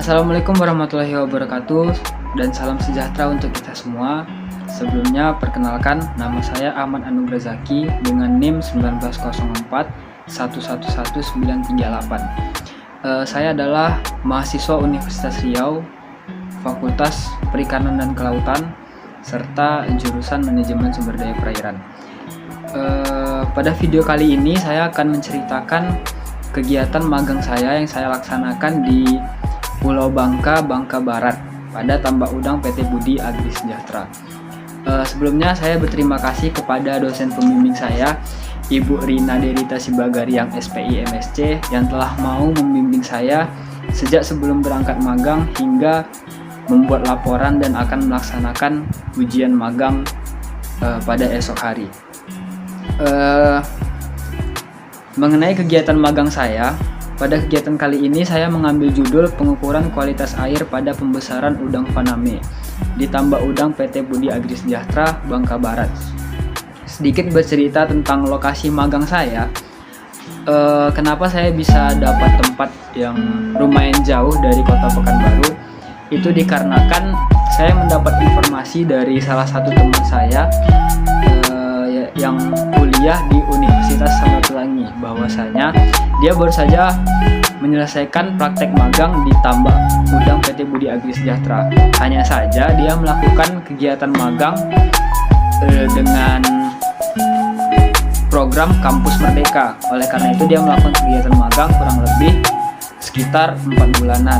Assalamualaikum warahmatullahi wabarakatuh dan salam sejahtera untuk kita semua. Sebelumnya perkenalkan, nama saya Ahmad Anugrah Zaki dengan NIM 1904 111938. Saya adalah mahasiswa Universitas Riau, Fakultas Perikanan dan Kelautan, serta jurusan Manajemen Sumber Daya Perairan. Pada video kali ini saya akan menceritakan kegiatan magang saya yang saya laksanakan di Pulau Bangka, Bangka Barat pada Tambak Udang PT Budi Agri Sejahtera. Sebelumnya saya berterima kasih kepada dosen pembimbing saya, Ibu Rina Derita Sibagari yang SPI MSc yang telah mau membimbing saya sejak sebelum berangkat magang hingga membuat laporan dan akan melaksanakan ujian magang pada esok hari. Mengenai kegiatan magang saya, pada kegiatan kali ini saya mengambil judul pengukuran kualitas air pada pembesaran udang faname di Tambak Udang PT Budi Agri Sejahtera, Bangka Barat. Sedikit bercerita tentang lokasi magang saya. Kenapa saya bisa dapat tempat yang lumayan jauh dari Kota Pekanbaru? Itu dikarenakan saya mendapat informasi dari salah satu teman saya yang kuliah di Universitas Samratulangi, bahwasanya dia baru saja menyelesaikan praktek magang di Tambak Udang PT Budi Agri Sejahtera. Hanya saja dia melakukan kegiatan magang dengan program Kampus Merdeka. Oleh karena itu dia melakukan kegiatan magang kurang lebih sekitar 4 bulanan.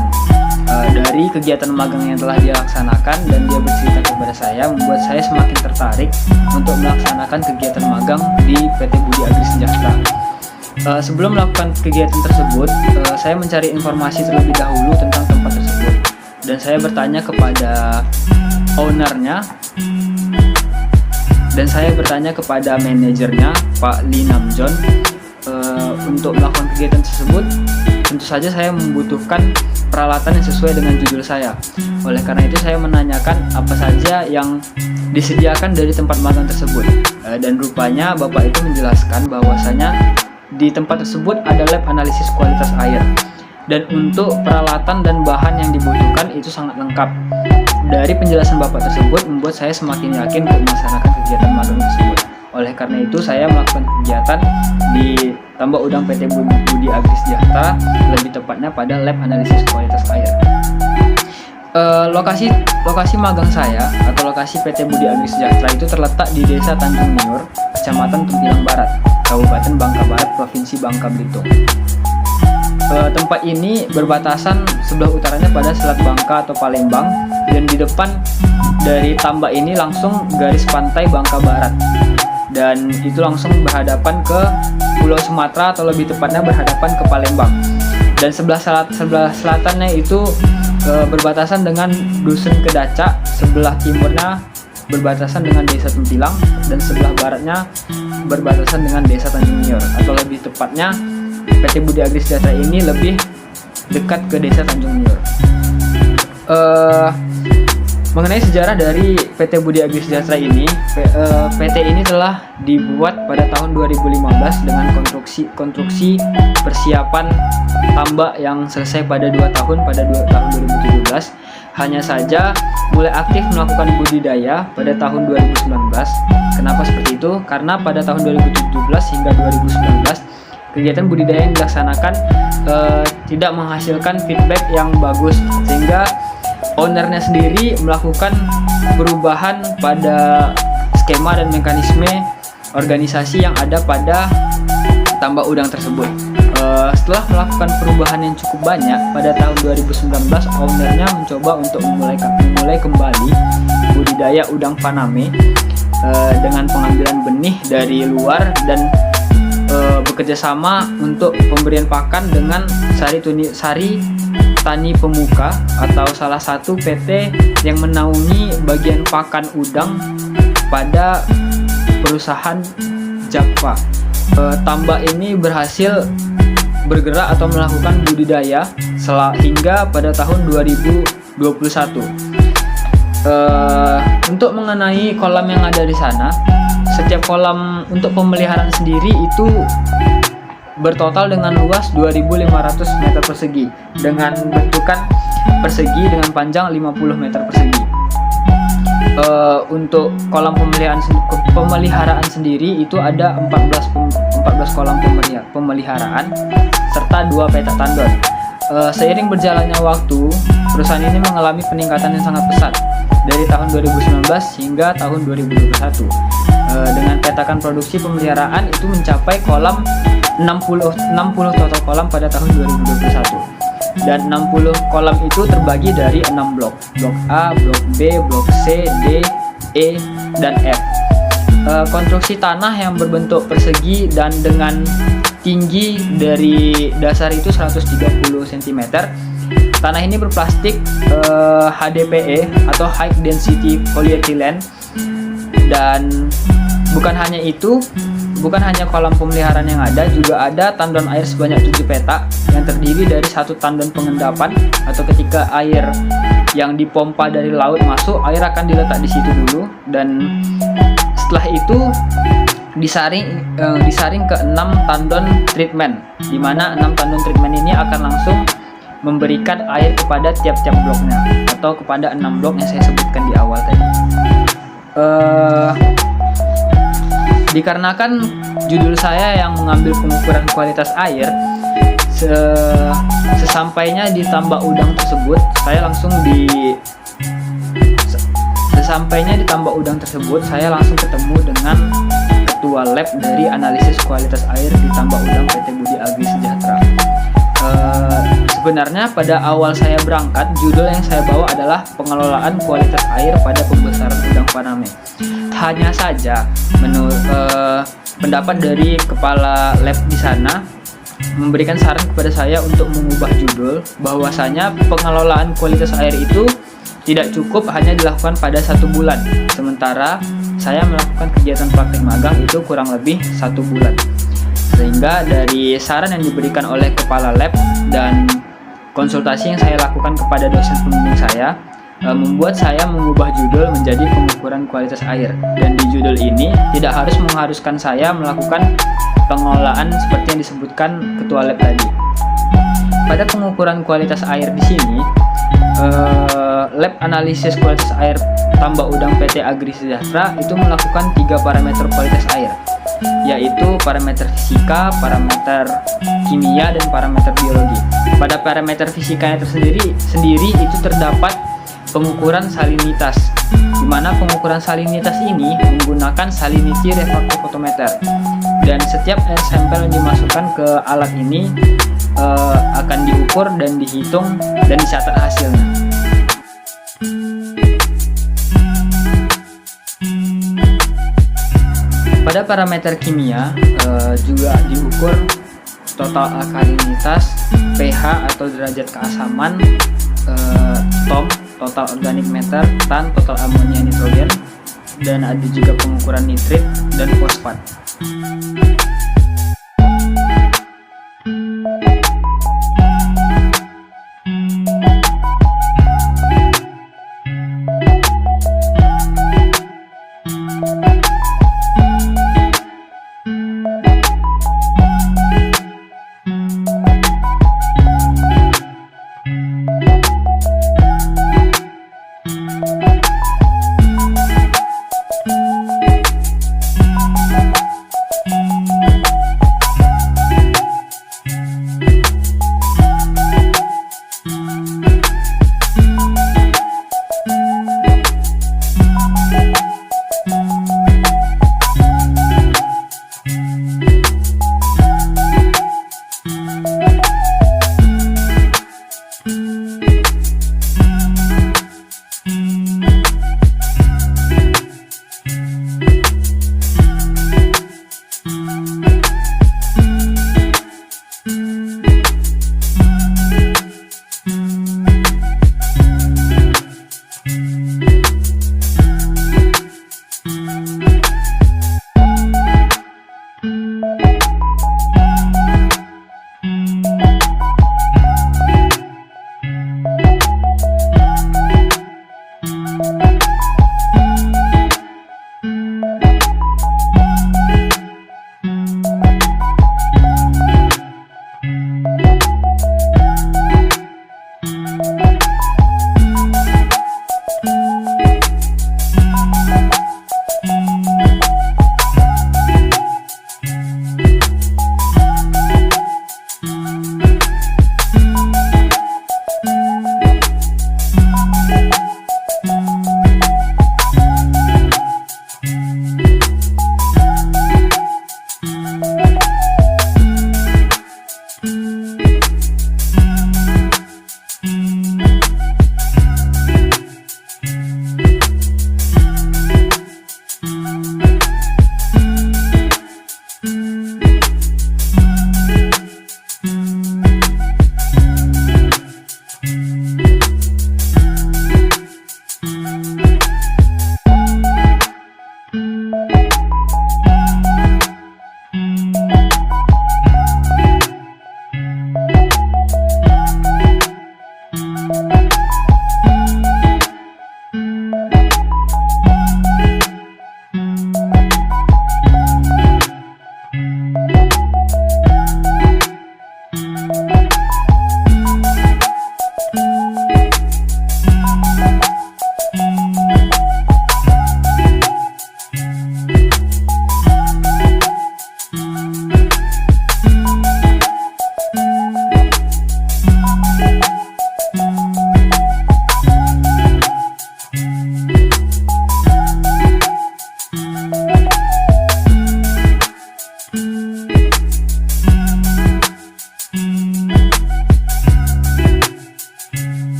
Dari kegiatan magang yang telah dia laksanakan dan dia bercerita kepada saya, membuat saya semakin tertarik untuk melaksanakan kegiatan magang di PT Budi Agri Sejahtera. Sebelum melakukan kegiatan tersebut, saya mencari informasi terlebih dahulu tentang tempat tersebut dan saya bertanya kepada ownernya dan saya bertanya kepada manajernya, Pak Lee Namjon. Untuk melakukan kegiatan tersebut, tentu saja saya membutuhkan peralatan yang sesuai dengan judul saya. Oleh karena itu saya menanyakan apa saja yang disediakan dari tempat magang tersebut. Dan rupanya Bapak itu menjelaskan bahwasanya di tempat tersebut ada lab analisis kualitas air. Dan untuk peralatan dan bahan yang dibutuhkan itu sangat lengkap. Dari penjelasan Bapak tersebut membuat saya semakin yakin untuk melaksanakan kegiatan magang tersebut. Oleh karena itu saya melakukan kegiatan di Tambak Udang PT Budi Agri Sejahtera, lebih tepatnya pada lab analisis kualitas air. Lokasi magang saya atau lokasi PT Budi Agri Sejahtera itu terletak di Desa Tanjung Niur, Kecamatan Tempilang Barat, Kabupaten Bangka Barat, Provinsi Bangka Belitung. Tempat ini berbatasan sebelah utaranya pada Selat Bangka atau Palembang, dan di depan dari tambak ini langsung garis pantai Bangka Barat. Dan itu langsung berhadapan ke Pulau Sumatera atau lebih tepatnya berhadapan ke Palembang. Dan sebelah selatannya itu berbatasan dengan Dusun Kedaca, sebelah timurnya berbatasan dengan Desa Tempilang, dan sebelah baratnya berbatasan dengan Desa Tanjung Niur, atau lebih tepatnya PT Budi Agri Sejahtera ini lebih dekat ke Desa Tanjung Niur. Mengenai sejarah dari PT Budi Agri Sejahtera ini, PT ini telah dibuat pada tahun 2015 dengan konstruksi persiapan tambak yang selesai pada 2 tahun pada tahun 2017. Hanya saja mulai aktif melakukan budidaya pada tahun 2019. Kenapa seperti itu? Karena pada tahun 2017 hingga 2019 kegiatan budidaya yang dilaksanakan tidak menghasilkan feedback yang bagus, sehingga ownernya sendiri melakukan perubahan pada skema dan mekanisme organisasi yang ada pada tambak udang tersebut. Setelah melakukan perubahan yang cukup banyak, pada tahun 2019 ownernya mencoba untuk memulai kembali budidaya udang faname dengan pengambilan benih dari luar dan bekerja sama untuk pemberian pakan dengan Sari Tani Pemuka atau salah satu PT yang menaungi bagian pakan udang pada perusahaan Jakfa. Tambak ini berhasil bergerak atau melakukan budidaya hingga pada tahun 2021. Untuk mengenai kolam yang ada di sana, setiap kolam untuk pemeliharaan sendiri itu bertotal dengan luas 2.500 meter persegi dengan bentukan persegi dengan panjang 50 meter persegi. Untuk kolam pemeliharaan sendiri itu ada 14 kolam pemeliharaan serta 2 petak tandon. Seiring berjalannya waktu, perusahaan ini mengalami peningkatan yang sangat pesat dari tahun 2019 hingga tahun 2021. Dengan petakan produksi pemeliharaan itu mencapai 60 total kolam pada tahun 2021. Dan 60 kolam itu terbagi dari 6 blok A, blok B, blok C, D, E, dan F. Konstruksi tanah yang berbentuk persegi dan dengan tinggi dari dasar itu 130 cm. Tanah ini berplastik HDPE atau High Density Polyethylene. Dan bukan hanya itu, bukan hanya kolam pemeliharaan yang ada, juga ada tandon air sebanyak 7 petak yang terdiri dari 1 tandon pengendapan, atau ketika air yang dipompa dari laut masuk, air akan diletak di situ dulu, dan setelah itu disaring ke 6 tandon treatment, di mana 6 tandon treatment ini akan langsung memberikan air kepada tiap-tiap bloknya, atau kepada 6 blok yang saya sebutkan di awal tadi. Dikarenakan judul saya yang mengambil pengukuran kualitas air, sesampainya di tambak udang tersebut, saya langsung ketemu dengan ketua lab dari analisis kualitas air di tambak udang PT Budi Agri Sejahtera. Sebenarnya pada awal saya berangkat, judul yang saya bawa adalah pengelolaan kualitas air pada pembesaran udang faname. Hanya saja, menurut pendapat dari kepala lab di sana memberikan saran kepada saya untuk mengubah judul, bahwasanya pengelolaan kualitas air itu tidak cukup hanya dilakukan pada 1 bulan, sementara saya melakukan kegiatan praktik magang itu kurang lebih 1 bulan. Sehingga dari saran yang diberikan oleh kepala lab dan konsultasi yang saya lakukan kepada dosen pembimbing saya, membuat saya mengubah judul menjadi pengukuran kualitas air. Dan di judul ini tidak harus mengharuskan saya melakukan pengelolaan seperti yang disebutkan ketua lab tadi. Pada pengukuran kualitas air di sini, lab analisis kualitas air tambak udang PT Agri Sejahtera itu melakukan 3 parameter kualitas air, yaitu parameter fisika, parameter kimia, dan parameter biologi. Pada parameter fisikanya sendiri itu terdapat pengukuran salinitas, di mana pengukuran salinitas ini menggunakan salinity refractometer, dan setiap air sampel yang dimasukkan ke alat ini akan diukur dan dihitung dan dicatat hasilnya. Pada parameter kimia juga diukur total alkalinitas, pH atau derajat keasaman, TOM, total organic matter, tan, total amonia nitrogen, dan ada juga pengukuran nitrit dan fosfat.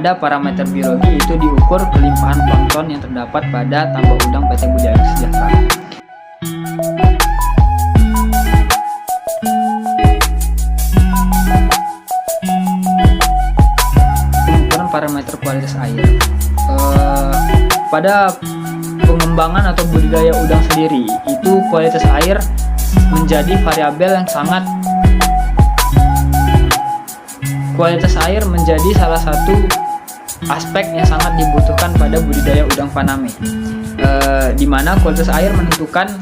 pada parameter biologi itu diukur kelimpahan plankton yang terdapat pada tambak udang PT Budi Agung Sejahtera. Pengukuran parameter kualitas air. Pada pengembangan atau budidaya udang sendiri, itu kualitas air menjadi variabel yang sangat salah satu aspek yang sangat dibutuhkan pada budidaya udang faname, di mana kualitas air menentukan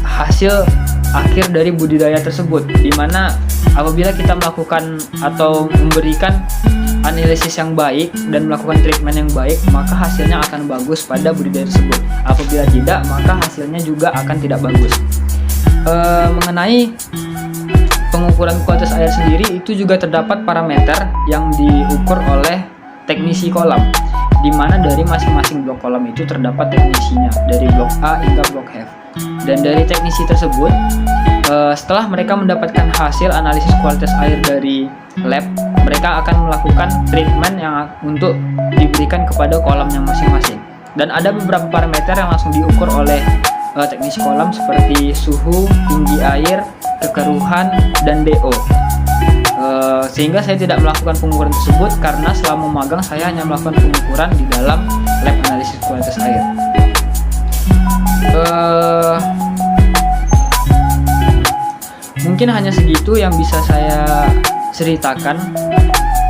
hasil akhir dari budidaya tersebut, di mana apabila kita melakukan atau memberikan analisis yang baik dan melakukan treatment yang baik, maka hasilnya akan bagus pada budidaya tersebut. Apabila tidak, maka hasilnya juga akan tidak bagus. Mengenai pengukuran kualitas air sendiri, itu juga terdapat parameter yang diukur oleh teknisi kolam, di mana dari masing-masing blok kolam itu terdapat teknisinya dari blok A hingga blok F. Dan dari teknisi tersebut, setelah mereka mendapatkan hasil analisis kualitas air dari lab, mereka akan melakukan treatment yang untuk diberikan kepada kolamnya masing-masing. Dan ada beberapa parameter yang langsung diukur oleh teknisi kolam seperti suhu, tinggi air, kekeruhan, dan DO. Sehingga saya tidak melakukan pengukuran tersebut karena selama magang saya hanya melakukan pengukuran di dalam lab analisis kualitas air. Mungkin hanya segitu yang bisa saya ceritakan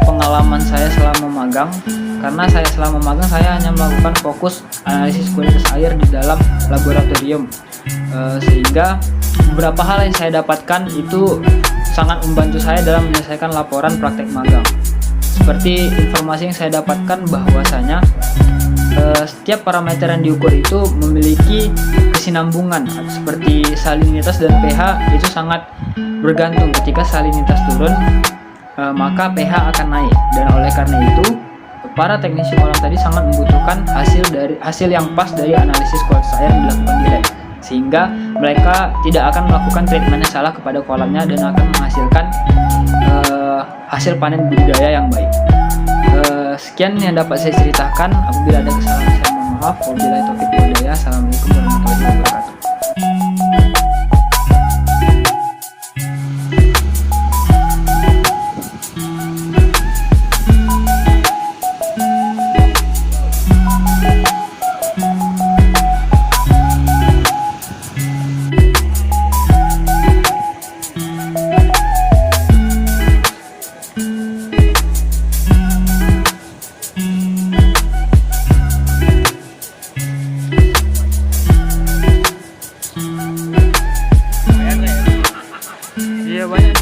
pengalaman saya selama magang, karena saya selama magang saya hanya melakukan fokus analisis kualitas air di dalam laboratorium, sehingga beberapa hal yang saya dapatkan itu sangat membantu saya dalam menyelesaikan laporan praktek magang. Seperti informasi yang saya dapatkan bahwasanya setiap parameter yang diukur itu memiliki kesinambungan, seperti salinitas dan pH itu sangat bergantung. Ketika salinitas turun, maka pH akan naik, dan oleh karena itu para teknisi kolam tadi sangat membutuhkan hasil yang pas dari analisis kualitas air yang dilakukan di lab, sehingga mereka tidak akan melakukan treatment yang salah kepada kolamnya dan akan menghasilkan hasil panen budidaya yang baik. Sekian yang dapat saya ceritakan. Apabila ada kesalahan saya mohon maaf. Wabillahi taufiq wal hidayah. Assalamualaikum warahmatullahi wabarakatuh. Iya banyak.